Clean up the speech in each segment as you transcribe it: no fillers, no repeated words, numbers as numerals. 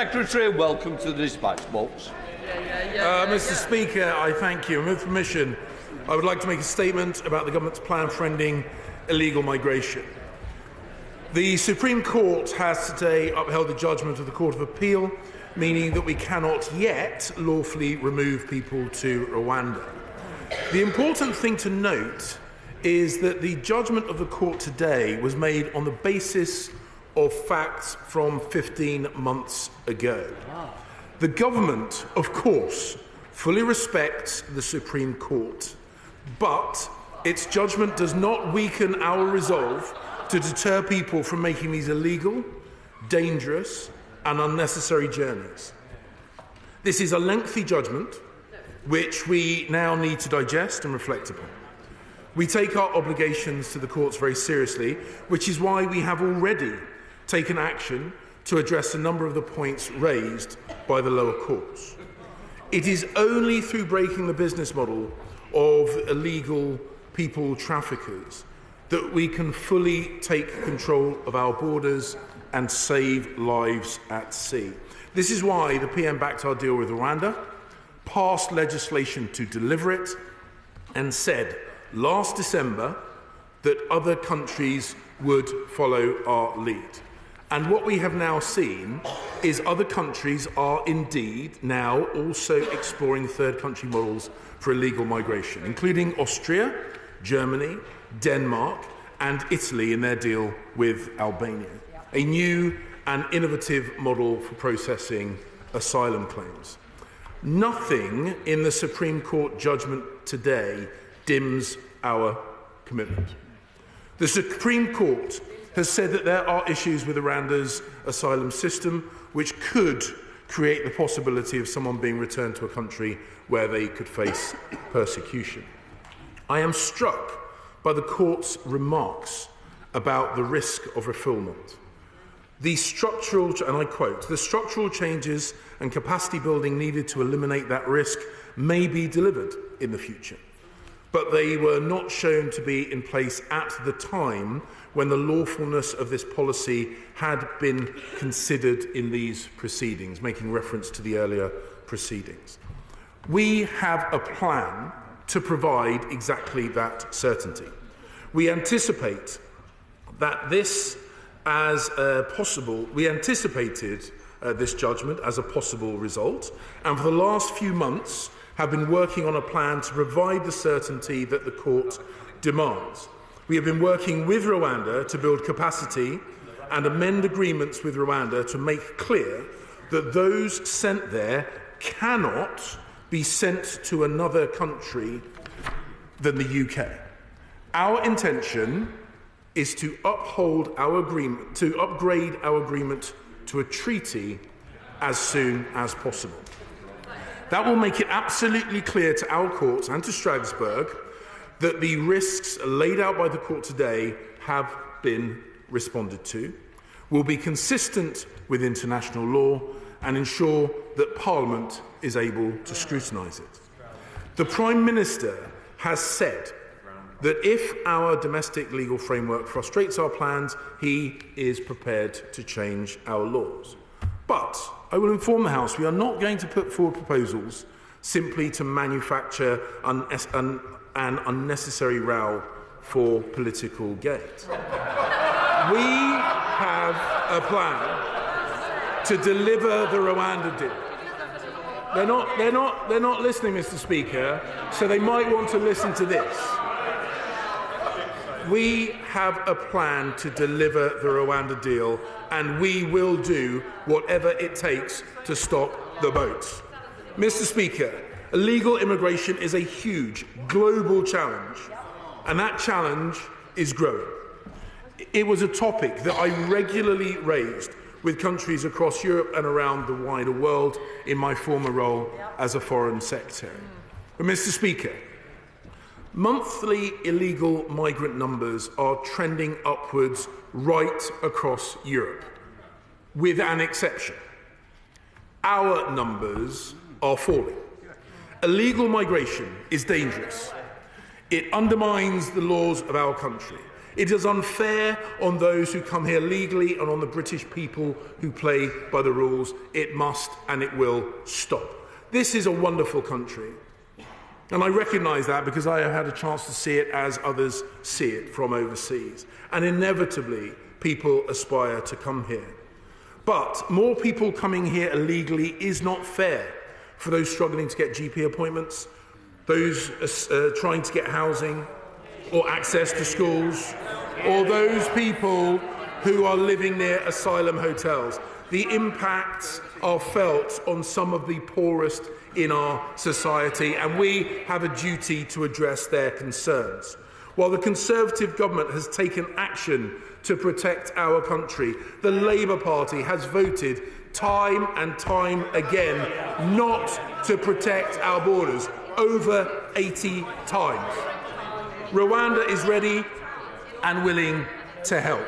Secretary, welcome to the dispatch box. Mr. Speaker, I thank you. With permission, I would like to make a statement about the government's plan for ending illegal migration. The Supreme Court has today upheld the judgment of the Court of Appeal, meaning that we cannot yet lawfully remove people to Rwanda. The important thing to note is that the judgment of the court today was made on the basis of facts from 15 months ago. The government, of course, fully respects the Supreme Court, but its judgment does not weaken our resolve to deter people from making these illegal, dangerous, and unnecessary journeys. This is a lengthy judgment which we now need to digest and reflect upon. We take our obligations to the courts very seriously, which is why we have already taken action to address a number of the points raised by the lower courts. It is only through breaking the business model of illegal people traffickers that we can fully take control of our borders and save lives at sea. This is why the PM backed our deal with Rwanda, passed legislation to deliver it, and said last December that other countries would follow our lead. And what we have now seen is other countries are indeed now also exploring third country models for illegal migration, including Austria, Germany, Denmark, and Italy in their deal with Albania, a new and innovative model for processing asylum claims. Nothing in the Supreme Court judgment today dims our commitment. The Supreme Court has said that there are issues with Rwanda's asylum system which could create the possibility of someone being returned to a country where they could face persecution. I am struck by the court's remarks about the risk of refoulement. The structural, and I quote, "The structural changes and capacity building needed to eliminate that risk may be delivered in the future, but they were not shown to be in place at the time when the lawfulness of this policy had been considered in these proceedings," making reference to the earlier proceedings. We have a plan to provide exactly that certainty. We anticipate that this we anticipated this judgment as a possible result, and for the last few months have been working on a plan to provide the certainty that the court demands. We have been working with Rwanda to build capacity and amend agreements with Rwanda to make clear that those sent there cannot be sent to another country than the UK. Our intention is to uphold our agreement, to upgrade our agreement to a treaty as soon as possible. That will make it absolutely clear to our courts and to Strasbourg that the risks laid out by the court today have been responded to, will be consistent with international law, and ensure that Parliament is able to scrutinise it. The Prime Minister has said that if our domestic legal framework frustrates our plans, he is prepared to change our laws. But I will inform the House we are not going to put forward proposals simply to manufacture an unnecessary row for political gain. We have a plan to deliver the Rwanda deal. They're not listening, Mr. Speaker, so they might want to listen to this. We have a plan to deliver the Rwanda deal, and we will do whatever it takes to stop the boats. Mr. Speaker, illegal immigration is a huge global challenge, and that challenge is growing. It was a topic that I regularly raised with countries across Europe and around the wider world in my former role as a Foreign Secretary. But, Mr. Speaker, monthly illegal migrant numbers are trending upwards right across Europe, with an exception. Our numbers are falling. Illegal migration is dangerous. It undermines the laws of our country. It is unfair on those who come here legally and on the British people who play by the rules. It must and it will stop. This is a wonderful country. And I recognise that because I have had a chance to see it as others see it from overseas. And inevitably, people aspire to come here. But more people coming here illegally is not fair for those struggling to get GP appointments, those trying to get housing or access to schools, or those people who are living near asylum hotels. The impacts are felt on some of the poorest in our society, and we have a duty to address their concerns. While the Conservative government has taken action to protect our country, the Labour Party has voted time and time again not to protect our borders, over 80 times. Rwanda is ready and willing to help.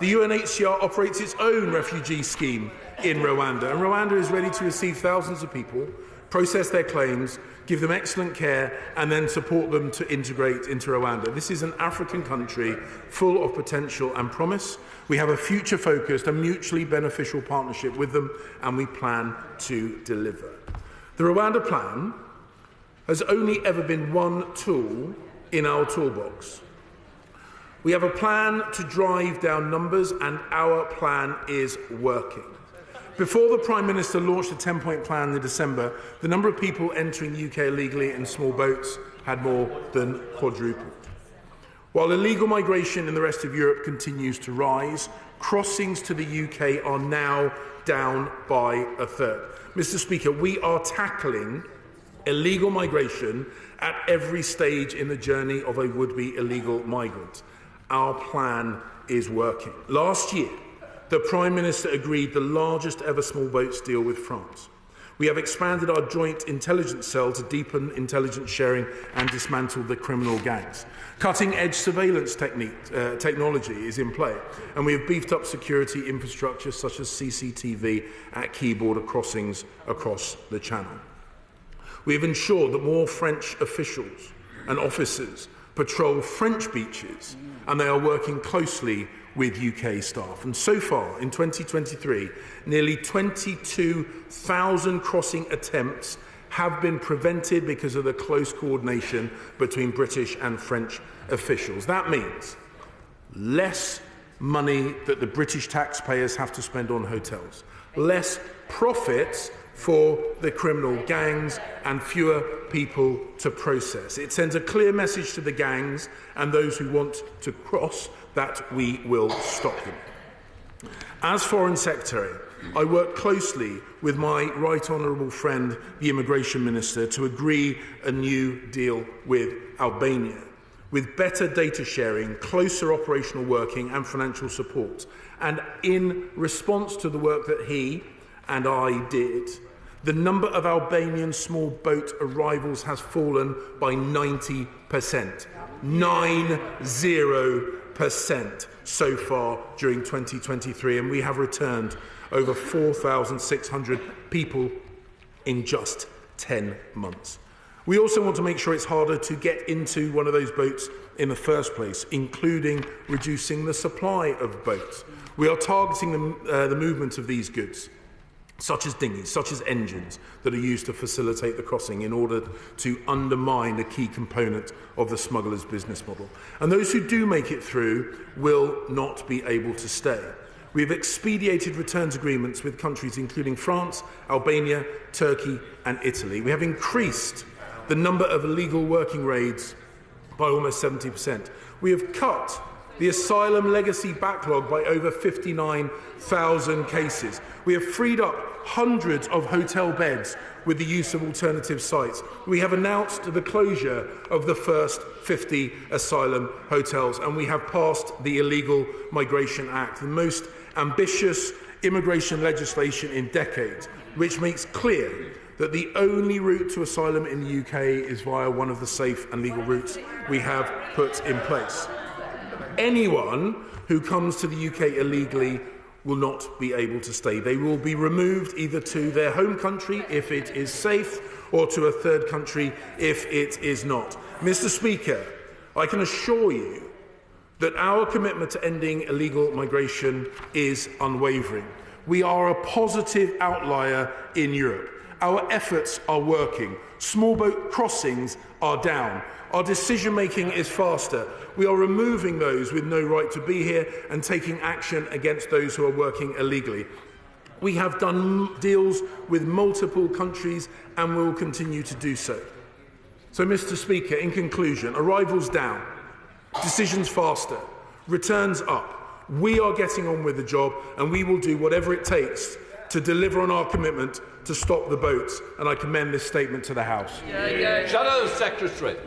The UNHCR operates its own refugee scheme in Rwanda, and Rwanda is ready to receive thousands of people, process their claims, give them excellent care, and then support them to integrate into Rwanda. This is an African country full of potential and promise. We have a future-focused and mutually beneficial partnership with them, and we plan to deliver. The Rwanda plan has only ever been one tool in our toolbox. We have a plan to drive down numbers, and our plan is working. Before the Prime Minister launched a 10-point plan in December, the number of people entering the UK illegally in small boats had more than quadrupled. While illegal migration in the rest of Europe continues to rise, crossings to the UK are now down by a third. Mr. Speaker, we are tackling illegal migration at every stage in the journey of a would-be illegal migrant. Our plan is working. Last year, the Prime Minister agreed the largest ever small boats deal with France. We have expanded our joint intelligence cell to deepen intelligence sharing and dismantle the criminal gangs. Cutting-edge surveillance technology is in play, and we have beefed up security infrastructure such as CCTV at key border crossings across the Channel. We have ensured that more French officials and officers patrol French beaches, and they are working closely with UK staff. And so far, in 2023, nearly 22,000 crossing attempts have been prevented because of the close coordination between British and French officials. That means less money that the British taxpayers have to spend on hotels, less profits for the criminal gangs, and fewer people to process. It sends a clear message to the gangs and those who want to cross that we will stop them. As Foreign Secretary, I work closely with my right honourable friend, the Immigration Minister, to agree a new deal with Albania, with better data sharing, closer operational working and financial support. And in response to the work that he and I did, the number of Albanian small boat arrivals has fallen by 90%. 90% so far during 2023, and we have returned over 4,600 people in just 10 months. We also want to make sure it's harder to get into one of those boats in the first place, including reducing the supply of boats. We are targeting the movement of these goods, such as dinghies, such as engines that are used to facilitate the crossing in order to undermine a key component of the smugglers' business model. And those who do make it through will not be able to stay. We have expedited returns agreements with countries including France, Albania, Turkey and Italy. We have increased the number of illegal working raids by almost 70%. We have cut the asylum legacy backlog by over 59,000 cases. We have freed up hundreds of hotel beds with the use of alternative sites. We have announced the closure of the first 50 asylum hotels, and we have passed the Illegal Migration Act, the most ambitious immigration legislation in decades, which makes clear that the only route to asylum in the UK is via one of the safe and legal routes we have put in place. Anyone who comes to the UK illegally will not be able to stay. They will be removed either to their home country if it is safe or to a third country if it is not. Mr. Speaker, I can assure you that our commitment to ending illegal migration is unwavering. We are a positive outlier in Europe. Our efforts are working. Small boat crossings are down. Our decision-making is faster. We are removing those with no right to be here and taking action against those who are working illegally. We have done deals with multiple countries and will continue to do so. So, Mr. Speaker, in conclusion, arrivals down, decisions faster, returns up. We are getting on with the job, and we will do whatever it takes to deliver on our commitment to stop the boats. And I commend this statement to the House. Shadow Secretary.